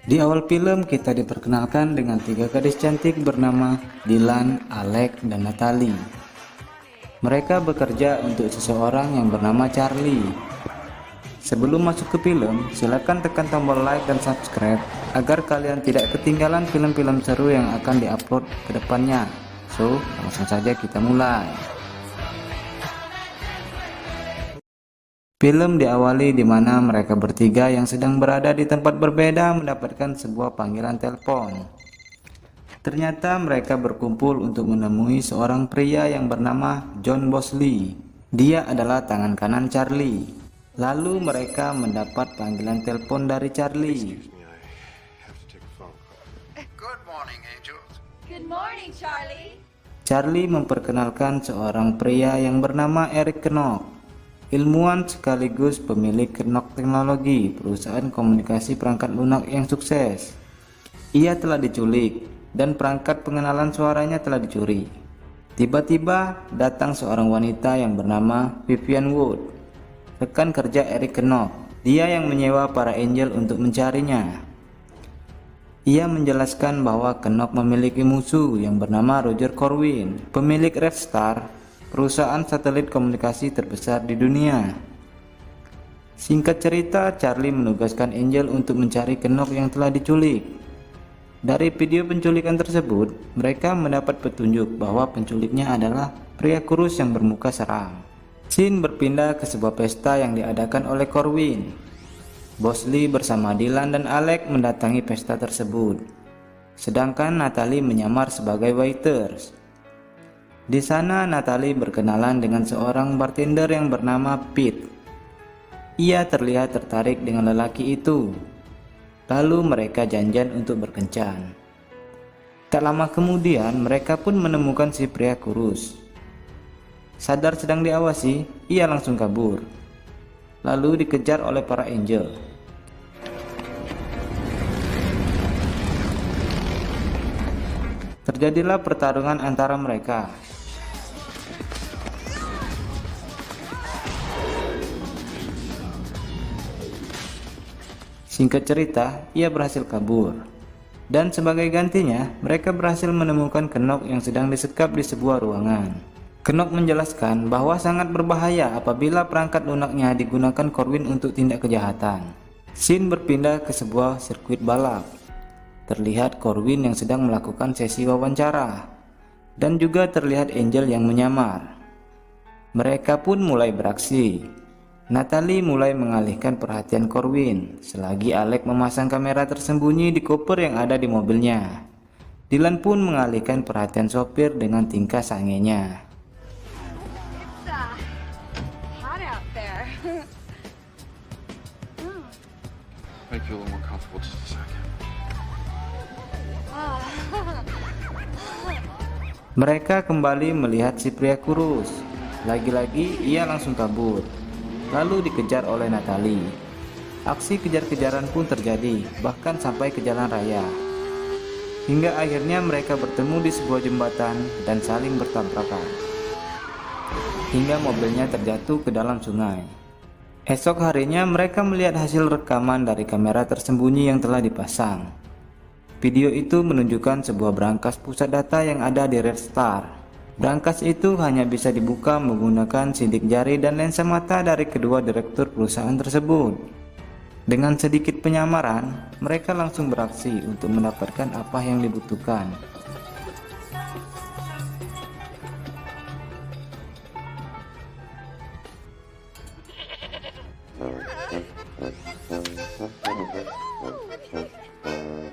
Di awal film kita diperkenalkan dengan tiga gadis cantik bernama Dylan, Alec, dan Natalie. Mereka bekerja untuk seseorang yang bernama Charlie. Sebelum masuk ke film, silakan tekan tombol like dan subscribe agar kalian tidak ketinggalan film-film seru yang akan diupload ke depannya. So, langsung saja kita mulai. Film diawali di mana mereka bertiga yang sedang berada di tempat berbeda mendapatkan sebuah panggilan telepon. Ternyata mereka berkumpul untuk menemui seorang pria yang bernama John Bosley. Dia adalah tangan kanan Charlie. Lalu mereka mendapat panggilan telepon dari Charlie. Good morning, angels. Good morning, Charlie. Charlie memperkenalkan seorang pria yang bernama Eric Knox, ilmuwan sekaligus pemilik Knox Teknologi, perusahaan komunikasi perangkat lunak yang sukses. Ia telah diculik dan perangkat pengenalan suaranya telah dicuri. Tiba-tiba datang seorang wanita yang bernama Vivian Wood, rekan kerja Eric Knox. Dia yang menyewa para angel untuk mencarinya. Ia menjelaskan bahwa Knox memiliki musuh yang bernama Roger Corwin, pemilik Red Star, perusahaan satelit komunikasi terbesar di dunia. Singkat cerita, Charlie menugaskan Angel untuk mencari Knox yang telah diculik. Dari video penculikan tersebut, mereka mendapat petunjuk bahwa penculiknya adalah pria kurus yang bermuka seram. Scene berpindah ke sebuah pesta yang diadakan oleh Corwin. Bosley bersama Dylan dan Alec mendatangi pesta tersebut, sedangkan Natalie menyamar sebagai waiters. Di sana Natalie berkenalan dengan seorang bartender yang bernama Pete. Ia terlihat tertarik dengan lelaki itu. Lalu mereka janjian untuk berkencan. Tak lama kemudian mereka pun menemukan si pria kurus. Sadar sedang diawasi, ia langsung kabur. Lalu dikejar oleh para angel. Terjadilah pertarungan antara mereka. Singkat cerita, ia berhasil kabur. Dan sebagai gantinya, mereka berhasil menemukan Knox yang sedang disekap di sebuah ruangan. Knox menjelaskan bahwa sangat berbahaya apabila perangkat lunaknya digunakan Corwin untuk tindak kejahatan. Scene berpindah ke sebuah sirkuit balap. Terlihat Corwin yang sedang melakukan sesi wawancara, dan juga terlihat Angel yang menyamar. Mereka pun mulai beraksi. Natalie mulai mengalihkan perhatian Corwin, selagi Alec memasang kamera tersembunyi di koper yang ada di mobilnya. Dylan pun mengalihkan perhatian sopir dengan tingkah sangenya. It's hot out there. Make you a little more comfortable just a second. Mereka kembali melihat si pria kurus. Lagi-lagi ia langsung kabur, lalu dikejar oleh Natalie. Aksi kejar-kejaran pun terjadi, bahkan sampai ke jalan raya. Hingga akhirnya mereka bertemu di sebuah jembatan dan saling bertabrakan, hingga mobilnya terjatuh ke dalam sungai. Esok harinya mereka melihat hasil rekaman dari kamera tersembunyi yang telah dipasang. Video itu menunjukkan sebuah brankas pusat data yang ada di Red Star. Brankas itu hanya bisa dibuka menggunakan sidik jari dan lensa mata dari kedua direktur perusahaan tersebut. Dengan sedikit penyamaran, mereka langsung beraksi untuk mendapatkan apa yang dibutuhkan.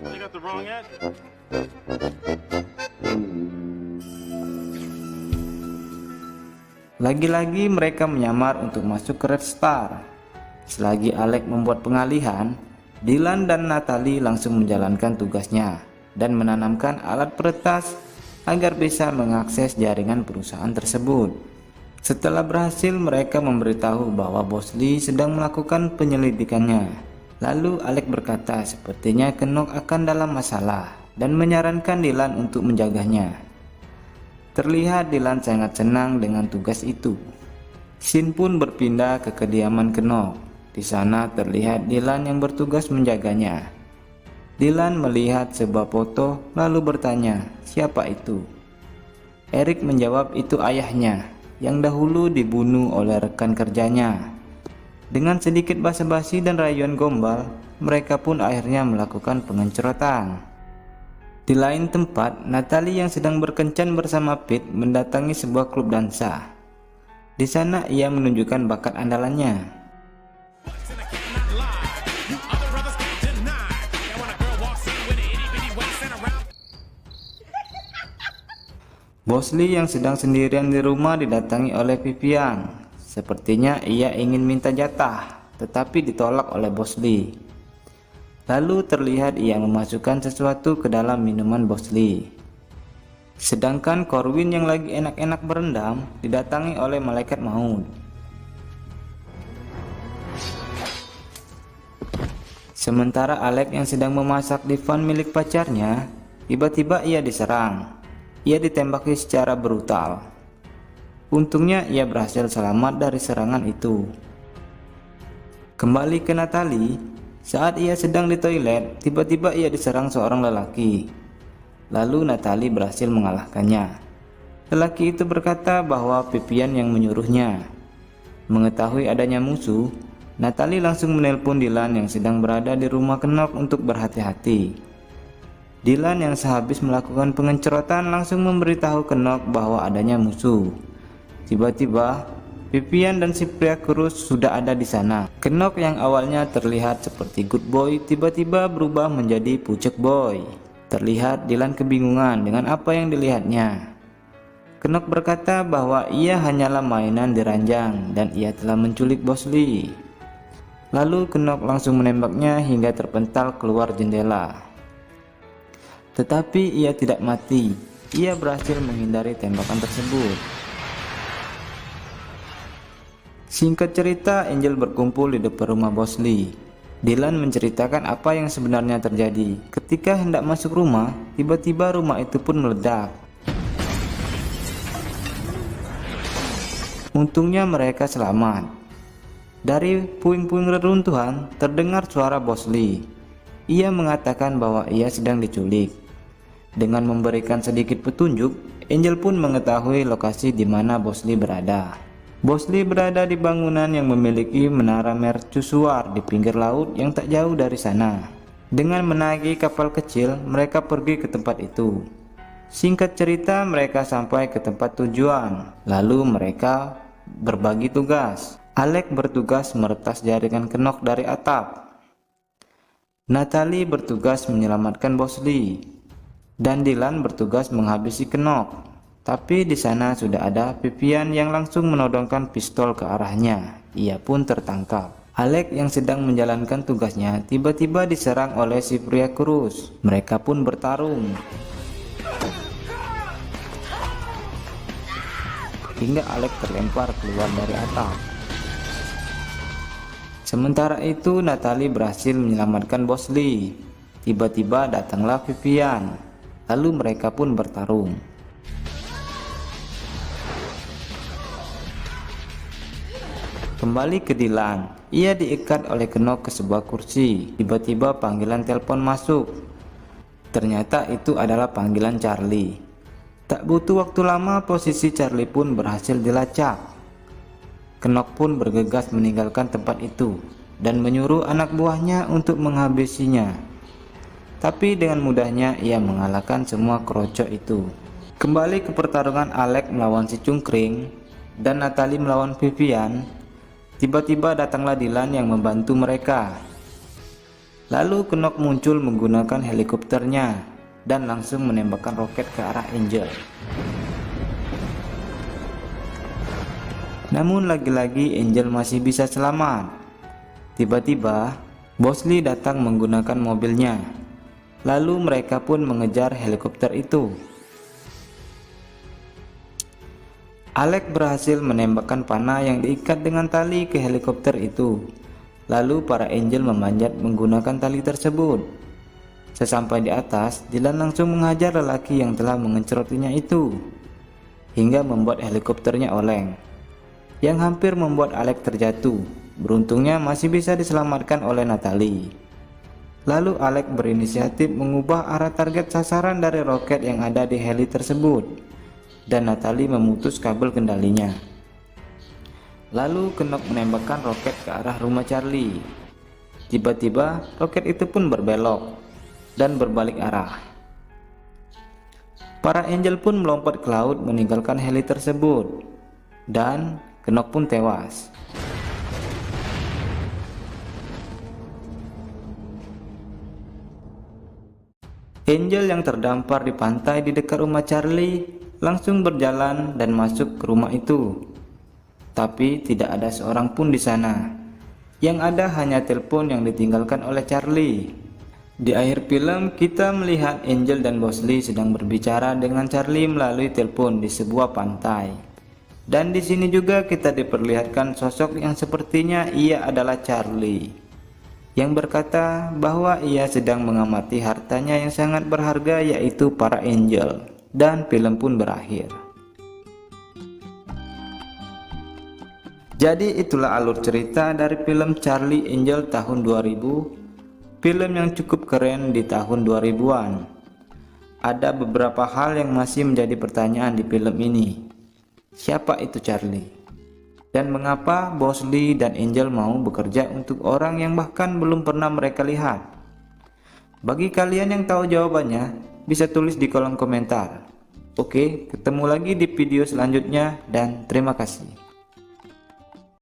You got the wrong ad? Lagi-lagi mereka menyamar untuk masuk ke Red Star. Selagi Alec membuat pengalihan, Dylan dan Natalie langsung menjalankan tugasnya dan menanamkan alat peretas agar bisa mengakses jaringan perusahaan tersebut. Setelah berhasil, mereka memberitahu bahwa Bosley sedang melakukan penyelidikannya. Lalu Alec berkata sepertinya Knox akan dalam masalah dan menyarankan Dylan untuk menjaganya. Terlihat Dylan sangat senang dengan tugas itu. Scene pun berpindah ke kediaman Knox. Di sana terlihat Dylan yang bertugas menjaganya. Dylan melihat sebuah foto lalu bertanya, siapa itu? Eric menjawab itu ayahnya yang dahulu dibunuh oleh rekan kerjanya. Dengan sedikit basa-basi dan rayuan gombal, mereka pun akhirnya melakukan pengencerotan. Di lain tempat, Natalie yang sedang berkencan bersama Pete mendatangi sebuah klub dansa. Di sana ia menunjukkan bakat andalannya. Bosley yang sedang sendirian di rumah didatangi oleh Vivian. Sepertinya ia ingin minta jatah, tetapi ditolak oleh Bosley. Lalu terlihat ia memasukkan sesuatu ke dalam minuman Bosley. Sedangkan Corwin yang lagi enak-enak berendam didatangi oleh malaikat maut. Sementara Alex yang sedang memasak di van milik pacarnya, tiba-tiba ia diserang. Ia ditembaki secara brutal. Untungnya ia berhasil selamat dari serangan itu. Kembali ke Natalie, saat ia sedang di toilet, tiba-tiba ia diserang seorang lelaki. Lalu Natalie berhasil mengalahkannya. Lelaki itu berkata bahwa Vivian yang menyuruhnya. Mengetahui adanya musuh, Natalie langsung menelpon Dylan yang sedang berada di rumah Knock untuk berhati-hati. Dylan yang sehabis melakukan pengencerotan langsung memberitahu Knock bahwa adanya musuh. Tiba-tiba, Vivian dan si pria kurus sudah ada di sana. Knock yang awalnya terlihat seperti good boy tiba-tiba berubah menjadi pucuk boy. Terlihat Dylan kebingungan dengan apa yang dilihatnya. Knock berkata bahwa ia hanyalah mainan di ranjang dan ia telah menculik Bosley. Lalu Knock langsung menembaknya hingga terpental keluar jendela. Tetapi ia tidak mati. Ia berhasil menghindari tembakan tersebut. Singkat cerita, Angel berkumpul di depan rumah Bosley. Dylan menceritakan apa yang sebenarnya terjadi. Ketika hendak masuk rumah, tiba-tiba rumah itu pun meledak. Untungnya mereka selamat. Dari puing-puing reruntuhan terdengar suara Bosley. Ia mengatakan bahwa ia sedang diculik. Dengan memberikan sedikit petunjuk, Angel pun mengetahui lokasi di mana Bosley berada. Bosley berada di bangunan yang memiliki menara mercusuar di pinggir laut yang tak jauh dari sana. Dengan menaiki kapal kecil, mereka pergi ke tempat itu. Singkat cerita, mereka sampai ke tempat tujuan. Lalu mereka berbagi tugas. Alex bertugas meretas jaringan Knock dari atap. Natalie bertugas menyelamatkan Bosley. Dan Dylan bertugas menghabisi Knock. Tapi di sana sudah ada Vivian yang langsung menodongkan pistol ke arahnya. Ia pun tertangkap. Alex yang sedang menjalankan tugasnya tiba-tiba diserang oleh si pria kurus. Mereka pun bertarung. Hingga Alex terlempar keluar dari atap. Sementara itu Natalie berhasil menyelamatkan Bosley. Tiba-tiba datanglah Vivian. Lalu mereka pun bertarung. Kembali ke Dylan, ia diikat oleh Knock ke sebuah kursi. Tiba-tiba panggilan telepon masuk. Ternyata itu adalah panggilan Charlie. Tak butuh waktu lama, posisi Charlie pun berhasil dilacak. Knock pun bergegas meninggalkan tempat itu dan menyuruh anak buahnya untuk menghabisinya. Tapi dengan mudahnya ia mengalahkan semua kerocok itu. Kembali ke pertarungan Alex melawan si cungkring dan Natalie melawan Vivian. Tiba-tiba datanglah Dylan yang membantu mereka. Lalu Knock muncul menggunakan helikopternya dan langsung menembakkan roket ke arah Angel. Namun lagi-lagi Angel masih bisa selamat. Tiba-tiba Bosley datang menggunakan mobilnya. Lalu mereka pun mengejar helikopter itu. Alex berhasil menembakkan panah yang diikat dengan tali ke helikopter itu. Lalu para Angel memanjat menggunakan tali tersebut. Sesampai di atas, Dylan langsung menghajar lelaki yang telah mengencerotinya itu, hingga membuat helikopternya oleng, yang hampir membuat Alex terjatuh. Beruntungnya masih bisa diselamatkan oleh Natalie. Lalu Alex berinisiatif mengubah arah target sasaran dari roket yang ada di heli tersebut, dan Natalie memutus kabel kendalinya. Lalu Knox menembakkan roket ke arah rumah Charlie. Tiba-tiba roket itu pun berbelok dan berbalik arah. Para Angel pun melompat ke laut meninggalkan heli tersebut, dan Knox pun tewas. Angel yang terdampar di pantai di dekat rumah Charlie langsung berjalan dan masuk ke rumah itu. Tapi tidak ada seorang pun di sana. Yang ada hanya telepon yang ditinggalkan oleh Charlie. Di akhir film kita melihat Angel dan Bosley sedang berbicara dengan Charlie melalui telepon di sebuah pantai. Dan di sini juga kita diperlihatkan sosok yang sepertinya ia adalah Charlie, yang berkata bahwa ia sedang mengamati hartanya yang sangat berharga, yaitu para Angel. Dan film pun berakhir. Jadi itulah alur cerita dari film Charlie Angel tahun 2000, film yang cukup keren di tahun 2000-an. Ada beberapa hal yang masih menjadi pertanyaan di film ini. Siapa itu Charlie? Dan mengapa Bosley dan Angel mau bekerja untuk orang yang bahkan belum pernah mereka lihat? Bagi kalian yang tahu jawabannya, bisa tulis di kolom komentar. Oke, ketemu lagi di video selanjutnya dan terima kasih.